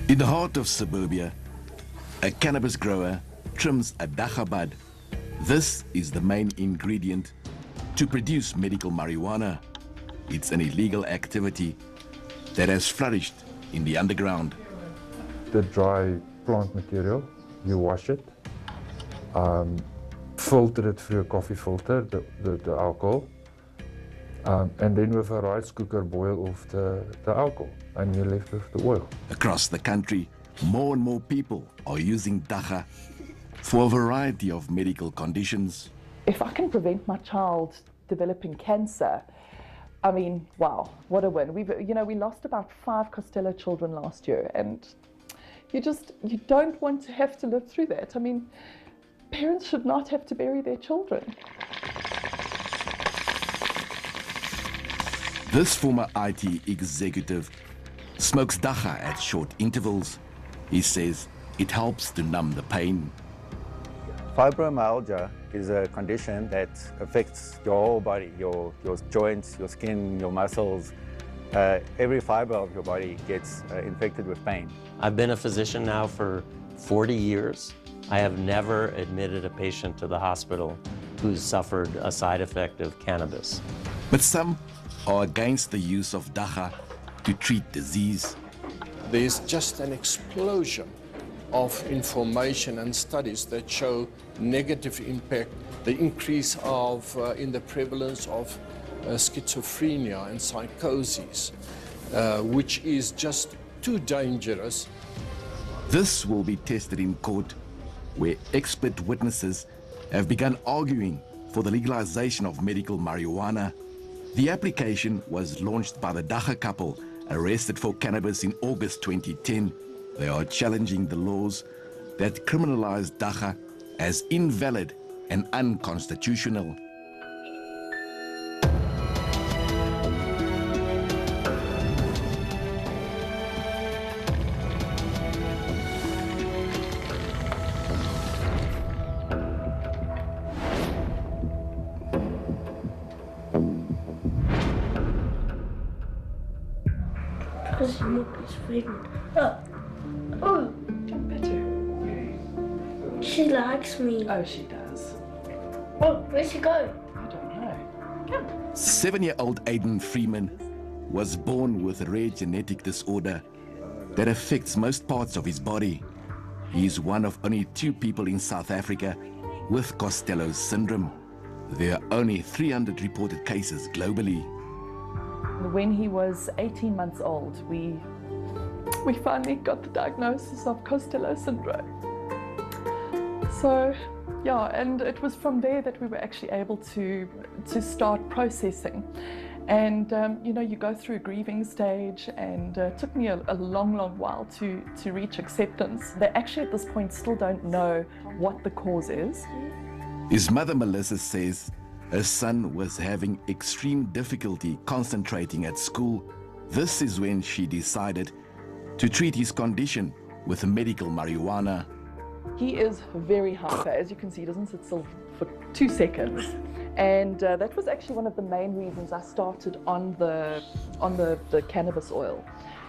In the heart of suburbia, a cannabis grower trims a Dagga bud. This is the main ingredient to produce medical marijuana. It's an illegal activity that has flourished in the underground. The dry plant material, you wash it, filter it through a coffee filter, the alcohol, and then with a rice cooker boil off the alcohol, and you're left with the oil. Across the country, more and more people are using Dagga for a variety of medical conditions. If I can prevent my child developing cancer, I mean, wow, what a win. We lost about 5 Costello children last year, and you don't want to have to live through that. I mean, parents should not have to bury their children. This former IT executive smokes Dagga at short intervals. He says it helps to numb the pain. Fibromyalgia is a condition that affects your whole body, your joints, your skin, your muscles. Every fiber of your body gets infected with pain. I've been a physician now for 40 years. I have never admitted a patient to the hospital who's suffered a side effect of cannabis. But some are against the use of Dagga to treat disease. There's just an explosion of information and studies that show negative impact, the increase in the prevalence of schizophrenia and psychosis, which is just too dangerous. This will be tested in court, where expert witnesses have begun arguing for the legalization of medical marijuana. The application was launched by the Dagga couple, arrested for cannabis in August 2010. They are challenging the laws that criminalize Dagga as invalid and unconstitutional. Because milk is pregnant. Oh, Don't pet her. she likes me. Oh, she does. Oh, where'd she go? I don't know. Come. 7-year-old Aiden Freeman was born with a rare genetic disorder that affects most parts of his body. He is one of only 2 people in South Africa with Costello syndrome. There are only 300 reported cases globally. When he was 18 months old, we finally got the diagnosis of Costello syndrome. So, yeah, and it was from there that we were actually able to start processing. And, you go through a grieving stage, and it took me a long, long while to reach acceptance. They actually at this point still don't know what the cause is. His mother, Melissa, says her son was having extreme difficulty concentrating at school. This is when she decided to treat his condition with medical marijuana. He is very hyper. As you can see, he doesn't sit still for 2 seconds. And that was actually one of the main reasons I started on the cannabis oil.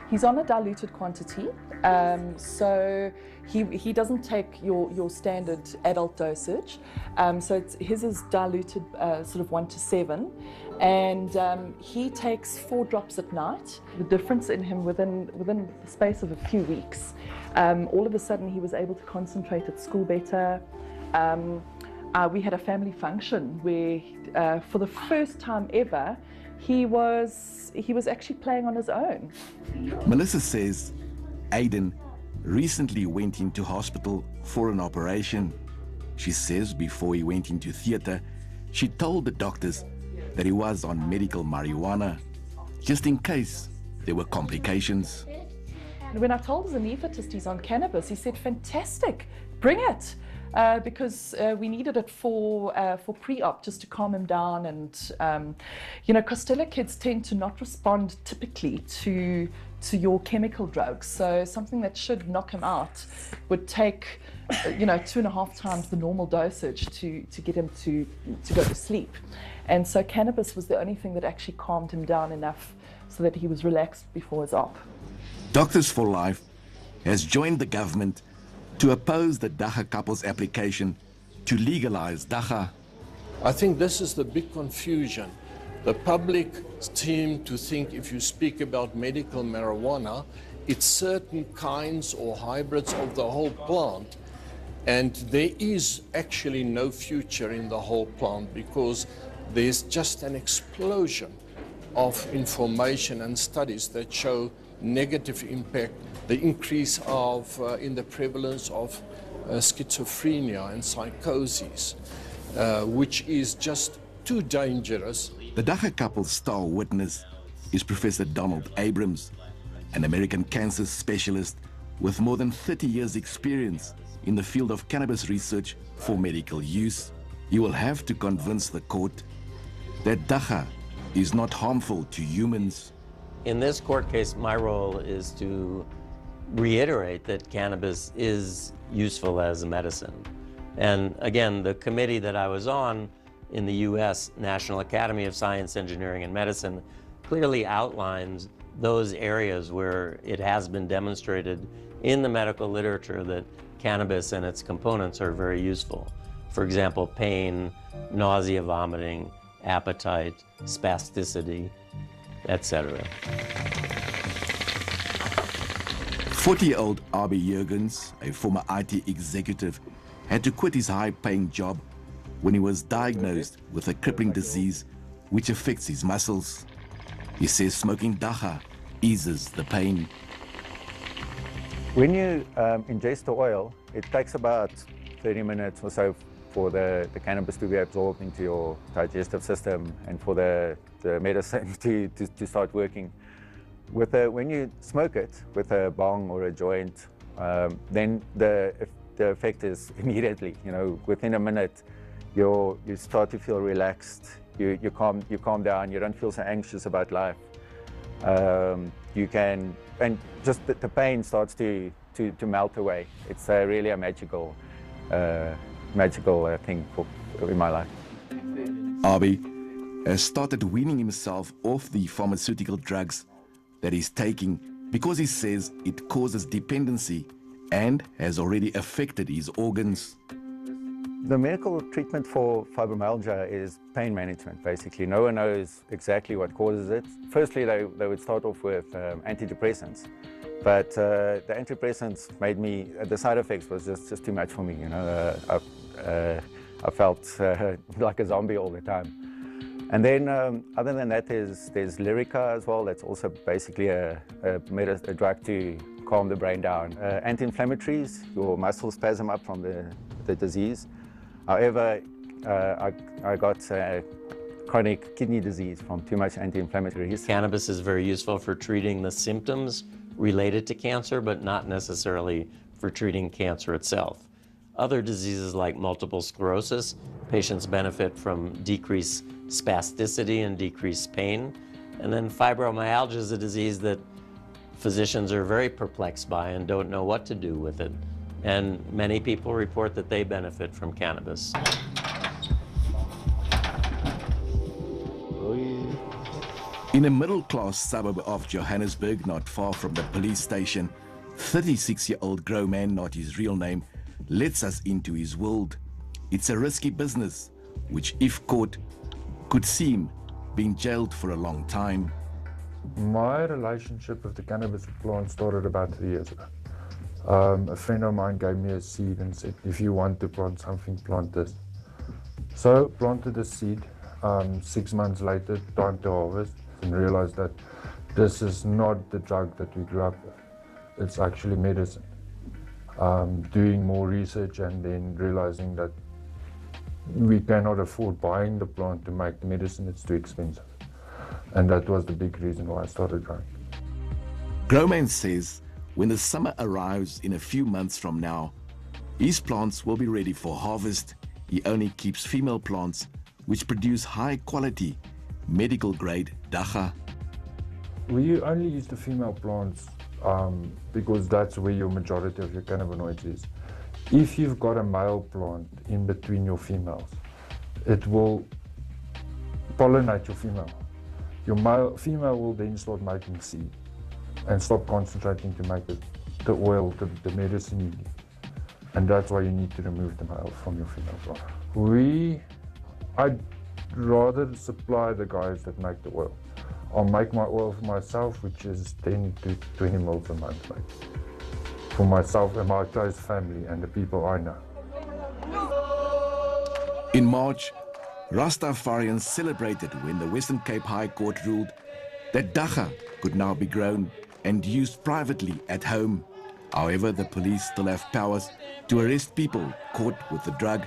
He's on a diluted quantity, so he doesn't take your standard adult dosage. So his is diluted sort of 1 to 7, and he takes 4 drops at night. The difference in him within the space of a few weeks, all of a sudden he was able to concentrate at school better. We had a family function where, for the first time ever, he was actually playing on his own. Melissa says Aiden recently went into hospital for an operation. She says before he went into theater, she told the doctors that he was on medical marijuana, just in case there were complications. When I told his anaesthetist he's on cannabis, he said, "Fantastic, bring it." Because we needed it for pre-op, just to calm him down. And Costello kids tend to not respond typically to your chemical drugs. So something that should knock him out would take 2.5 times the normal dosage to get him to go to sleep. And so cannabis was the only thing that actually calmed him down enough so that he was relaxed before his op. Doctors for Life has joined the government to oppose the Dagga couple's application to legalize Dagga. I think this is the big confusion. The public seem to think if you speak about medical marijuana, it's certain kinds or hybrids of the whole plant. And there is actually no future in the whole plant because there's just an explosion of information and studies that show negative impact, the increase of in the prevalence of schizophrenia and psychosis, which is just too dangerous. The Dagga couple's star witness is Professor Donald Abrams, an American cancer specialist with more than 30 years' experience in the field of cannabis research for medical use. He will have to convince the court that Dagga is not harmful to humans. In this court case, my role is to reiterate that cannabis is useful as a medicine. And again, the committee that I was on in the US National Academy of Science, Engineering, and Medicine clearly outlines those areas where it has been demonstrated in the medical literature that cannabis and its components are very useful. For example, pain, nausea, vomiting, appetite, spasticity, etc. 40-year-old Abi Jurgens, a former IT executive, had to quit his high-paying job when he was diagnosed with a crippling disease which affects his muscles. He says smoking Dagga eases the pain. When you ingest the oil, it takes about 30 minutes or so for the cannabis to be absorbed into your digestive system and for the medicine to start working. When you smoke it with a bong or a joint, then the effect is immediately. You know, within a minute, you start to feel relaxed. You calm down. You don't feel so anxious about life. And just the pain starts to melt away. It's really a magical thing in my life. Abi has started weaning himself off the pharmaceutical drugs that he's taking because he says it causes dependency and has already affected his organs. The medical treatment for fibromyalgia is pain management, basically. No one knows exactly what causes it. Firstly, they would start off with antidepressants. But the antidepressants made me, the side effects was just too much for me, you know. I felt like a zombie all the time. And then, other than that, there's Lyrica as well. That's also basically a drug to calm the brain down. Anti-inflammatories, your muscles spasm up from the disease. However, I got chronic kidney disease from too much anti-inflammatories. Cannabis is very useful for treating the symptoms related to cancer, but not necessarily for treating cancer itself. Other diseases like multiple sclerosis, patients benefit from decreased spasticity and decreased pain. And then fibromyalgia is a disease that physicians are very perplexed by and don't know what to do with it. And many people report that they benefit from cannabis. In a middle-class suburb of Johannesburg, not far from the police station, 36-year-old Grow Man, not his real name, lets us into his world. It's a risky business, which if caught, could see him being jailed for a long time. My relationship with the cannabis plant started about 3 years ago. A friend of mine gave me a seed and said, if you want to plant something, plant this. So planted the seed. 6 months later, time to harvest, and realized that this is not the drug that we grew up with. It's actually medicine. Doing more research and then realizing that we cannot afford buying the plant to make the medicine, it's too expensive. And that was the big reason why I started growing. Growman says when the summer arrives in a few months from now, his plants will be ready for harvest. He only keeps female plants which produce high quality, medical grade Dagga. We only use the female plants because that's where your majority of your cannabinoids is. If you've got a male plant in between your females, it will pollinate your female. Your female will then start making seed and stop concentrating to make it the oil, the medicine, and that's why you need to remove the male from your female plant. I'd rather supply the guys that make the oil. I'll make my oil for myself, which is 10 to 20 mils a month, like, for myself and my close family and the people I know. In March, Rastafarians celebrated when the Western Cape High Court ruled that Dagga could now be grown and used privately at home. However, the police still have powers to arrest people caught with the drug.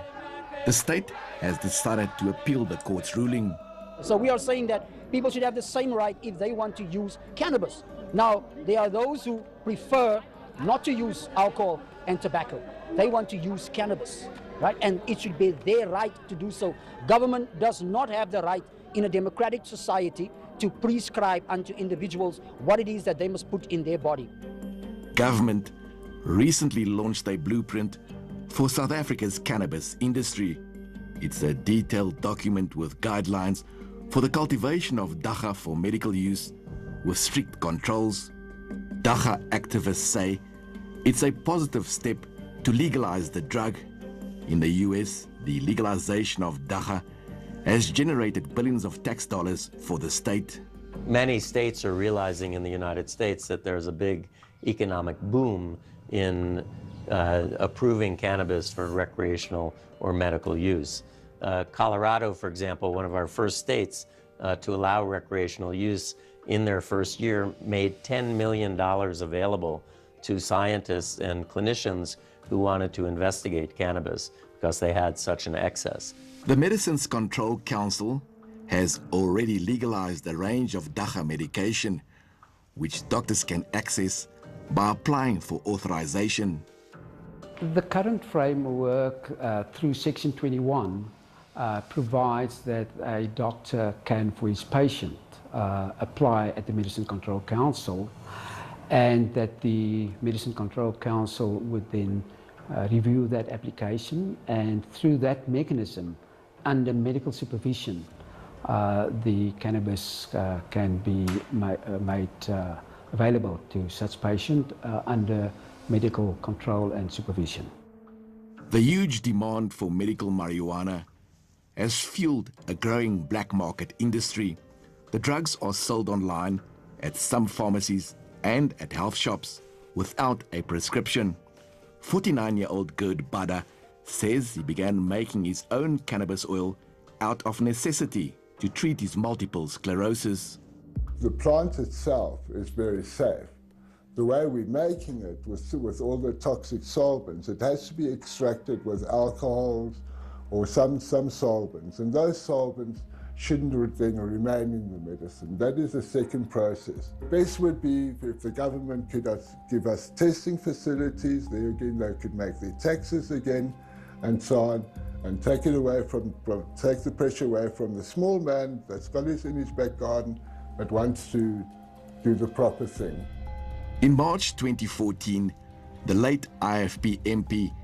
The state has decided to appeal the court's ruling. So we are saying that people should have the same right if they want to use cannabis. Now, there are those who prefer not to use alcohol and tobacco. They want to use cannabis, right? And it should be their right to do so. Government does not have the right in a democratic society to prescribe unto individuals what it is that they must put in their body. Government recently launched a blueprint for South Africa's cannabis industry. It's a detailed document with guidelines for the cultivation of Dagga for medical use with strict controls. Dagga activists say it's a positive step to legalize the drug. In the US, the legalization of Dagga has generated billions of tax dollars for the state. Many states are realizing in the United States that there's a big economic boom in approving cannabis for recreational or medical use. Colorado, for example, one of our first states to allow recreational use in their first year, made $10 million available to scientists and clinicians who wanted to investigate cannabis because they had such an excess. The Medicines Control Council has already legalized a range of Dagga medication, which doctors can access by applying for authorization. The current framework through Section 21 provides that a doctor can, for his patient, apply at the Medicine Control Council, and that the Medicine Control Council would then review that application, and through that mechanism, under medical supervision, the cannabis can be made available to such patient under medical control and supervision. The huge demand for medical marijuana has fueled a growing black market industry. The drugs are sold online at some pharmacies and at health shops without a prescription. 49-year-old Gerd Bada says he began making his own cannabis oil out of necessity to treat his multiple sclerosis. The plant itself is very safe. The way we're making it with all the toxic solvents, it has to be extracted with alcohols or some solvents, and those solvents shouldn't then remain in the medicine. That is the second process. Best would be if the government could give us testing facilities. There again, they could make their taxes again, and so on, and take it away take the pressure away from the small man that's got his in his back garden but wants to do the proper thing. In March 2014, the late IFP MP,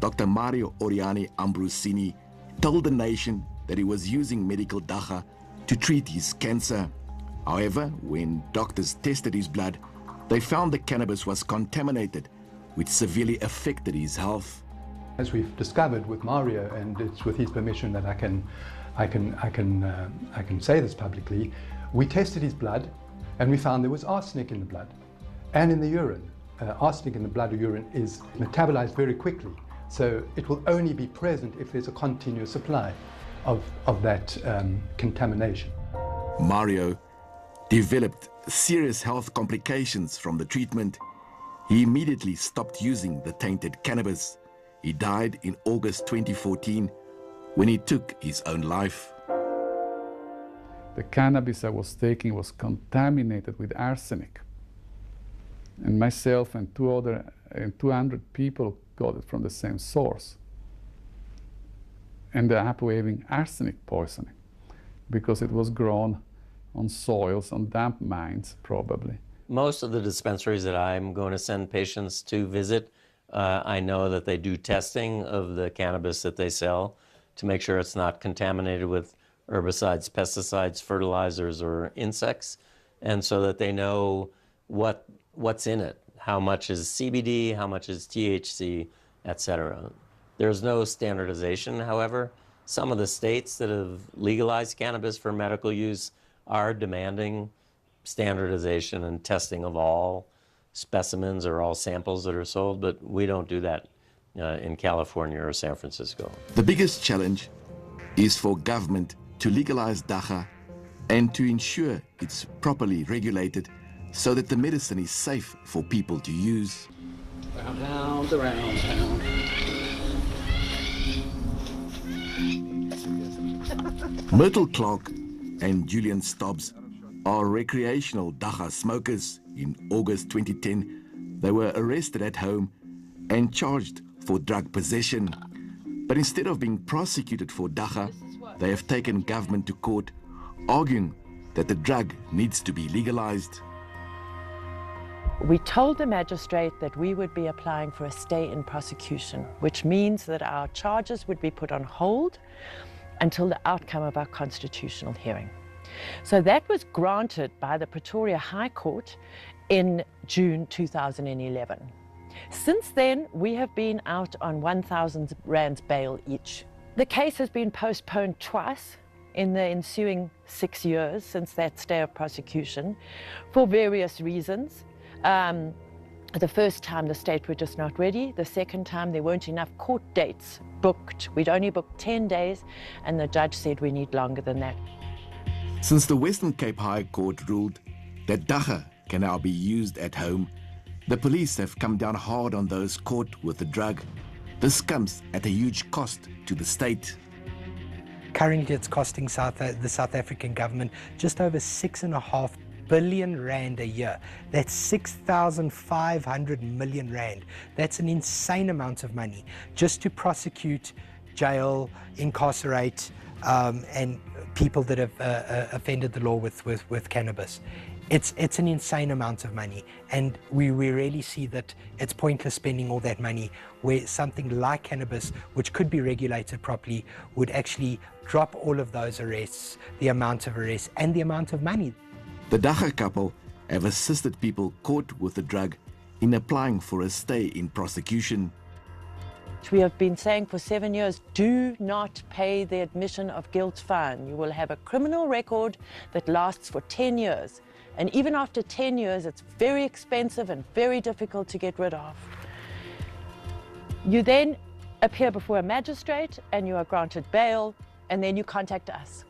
Dr. Mario Oriani Ambrosini, told the nation that he was using medical Dagga to treat his cancer. However, when doctors tested his blood, they found the cannabis was contaminated, which severely affected his health. As we've discovered with Mario, and it's with his permission that I can say this publicly, we tested his blood and we found there was arsenic in the blood and in the urine. Arsenic in the blood or urine is metabolized very quickly, so it will only be present if there's a continuous supply of that contamination. Mario developed serious health complications from the treatment. He immediately stopped using the tainted cannabis. He died in August 2014 when he took his own life. The cannabis I was taking was contaminated with arsenic. And myself and 200 people got it from the same source. And they ended up having arsenic poisoning because it was grown on soils, on damp mines, probably. Most of the dispensaries that I'm going to send patients to visit, I know that they do testing of the cannabis that they sell to make sure it's not contaminated with herbicides, pesticides, fertilizers, or insects, and so that they know what's in it, how much is CBD, how much is THC, etc. There's no standardization, however. Some of the states that have legalized cannabis for medical use are demanding standardization and testing of all specimens or all samples that are sold, but we don't do that in California or San Francisco. The biggest challenge is for government to legalize Dagga and to ensure it's properly regulated so that the medicine is safe for people to use. Round, around. Myrtle Clark and Julian Stubbs are recreational Dagga smokers. In August 2010, they were arrested at home and charged for drug possession. But instead of being prosecuted for Dagga, they have taken government to court, arguing that the drug needs to be legalized. We told the magistrate that we would be applying for a stay in prosecution, which means that our charges would be put on hold until the outcome of our constitutional hearing. So that was granted by the Pretoria High Court in June 2011. Since then, we have been out on 1,000 rands bail each. The case has been postponed twice in the ensuing 6 years since that stay of prosecution for various reasons. The first time the state were just not ready. The second time there weren't enough court dates booked. We'd only booked 10 days and the judge said we need longer than that. Since the Western Cape High Court ruled that Dagga can now be used at home, the police have come down hard on those caught with the drug. This comes at a huge cost to the state. Currently it's costing the South African government just over 6.5 billion rand a year. That's 6,500 million rand. That's an insane amount of money just to prosecute, jail, incarcerate, and people that have offended the law with cannabis. It's an insane amount of money, and we really see that it's pointless spending all that money where something like cannabis, which could be regulated properly, would actually drop all of those arrests, the amount of arrests and the amount of money. The Dagga couple have assisted people caught with the drug in applying for a stay in prosecution. We have been saying for 7 years, do not pay the admission of guilt fine. You will have a criminal record that lasts for 10 years. And even after 10 years, it's very expensive and very difficult to get rid of. You then appear before a magistrate and you are granted bail, and then you contact us.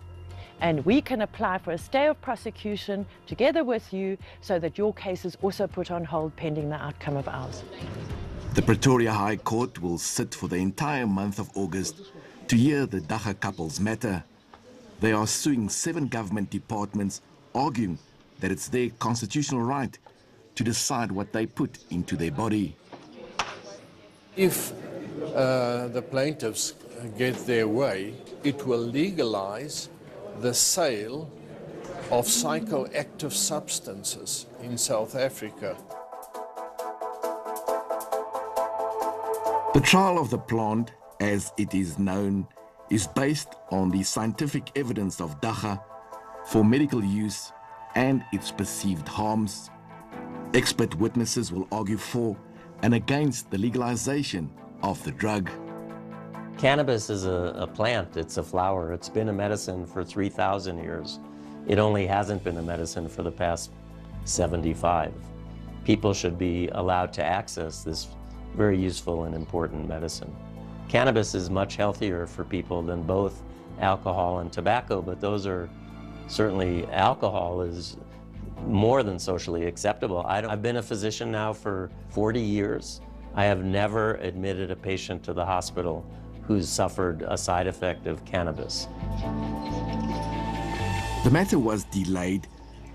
And we can apply for a stay of prosecution together with you so that your case is also put on hold pending the outcome of ours. The Pretoria High Court will sit for the entire month of August to hear the Dagga couple's matter. They are suing 7 government departments, arguing that it's their constitutional right to decide what they put into their body. If the plaintiffs get their way, it will legalize the sale of psychoactive substances in South Africa. The trial of the plant, as it is known, is based on the scientific evidence of Dagga for medical use and its perceived harms. Expert witnesses will argue for and against the legalization of the drug. Cannabis is a plant, it's a flower. It's been a medicine for 3,000 years. It only hasn't been a medicine for the past 75. People should be allowed to access this very useful and important medicine. Cannabis is much healthier for people than both alcohol and tobacco, but those are certainly, alcohol is more than socially acceptable. I've been a physician now for 40 years. I have never admitted a patient to the hospital who's suffered a side effect of cannabis. The matter was delayed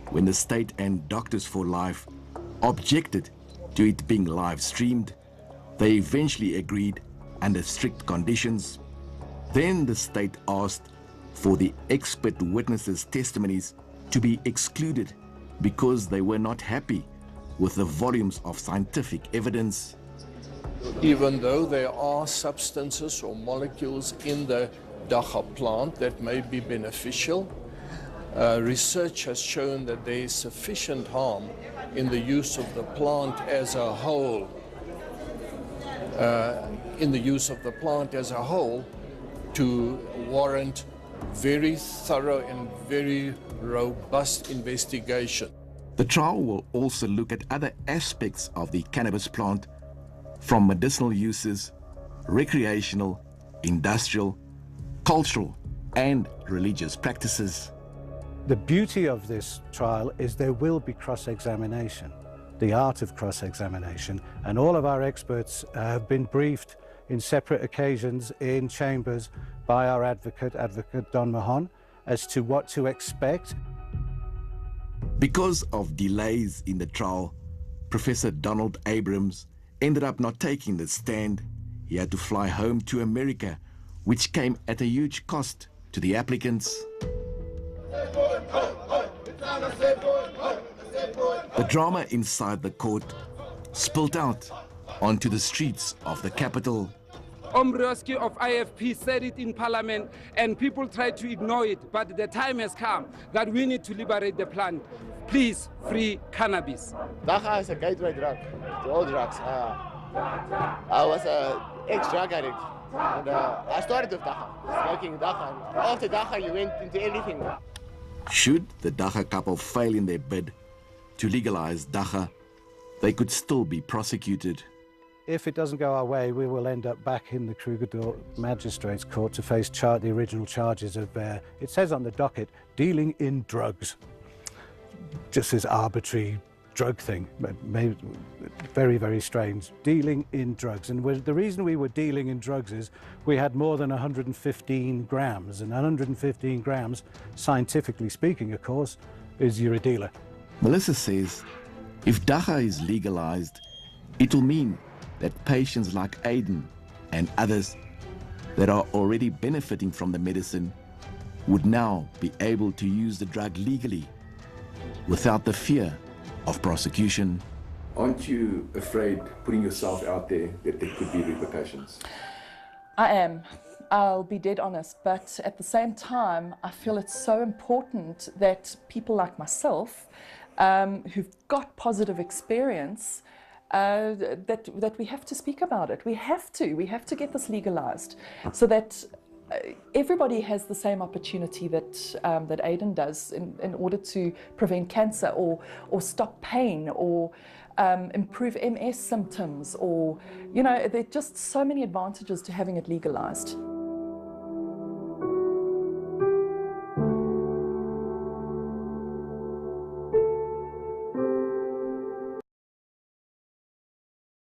when the state and Doctors for Life objected to it being live streamed. They eventually agreed under strict conditions. Then the state asked for the expert witnesses' testimonies to be excluded because they were not happy with the volumes of scientific evidence. Even though there are substances or molecules in the Dagga plant that may be beneficial, research has shown that there is sufficient harm in the use of the plant as a whole, to warrant very thorough and very robust investigation. The trial will also look at other aspects of the cannabis plant, from medicinal uses, recreational, industrial, cultural, and religious practices. The beauty of this trial is there will be cross-examination, the art of cross-examination, and all of our experts have been briefed in separate occasions in chambers by our advocate Don Mahon, as to what to expect. Because of delays in the trial, Professor Donald Abrams ended up not taking the stand. He had to fly home to America, which came at a huge cost to the applicants. The drama inside the court spilled out onto the streets of the capital. Ombrowski of IFP said it in Parliament, and people tried to ignore it, but the time has come that we need to liberate the plant. Please, free cannabis. Dagga is a gateway drug to all drugs. I was an ex-drug addict, and I started with Dagga, smoking Dagga. And after Dagga, you went into everything. Should the Dagga couple fail in their bid to legalize Dagga, they could still be prosecuted. If it doesn't go our way, we will end up back in the Kruger Magistrates Court to face the original charges of, it says on the docket, dealing in drugs. Just this arbitrary drug thing, maybe very, very strange. Dealing in drugs. And the reason we were dealing in drugs is we had more than 115 grams, and 115 grams, scientifically speaking, of course, is you're a dealer. Melissa says if Dagga is legalized, it will mean that patients like Aiden and others that are already benefiting from the medicine would now be able to use the drug legally without the fear of prosecution. Aren't you afraid putting yourself out there that there could be repercussions? I am. I'll be dead honest, but at the same time, I feel it's so important that people like myself, who've got positive experience, that we have to speak about it. We have to get this legalized so that everybody has the same opportunity that that Aiden does in order to prevent cancer or stop pain or improve MS symptoms, or, you know, there are just so many advantages to having it legalized.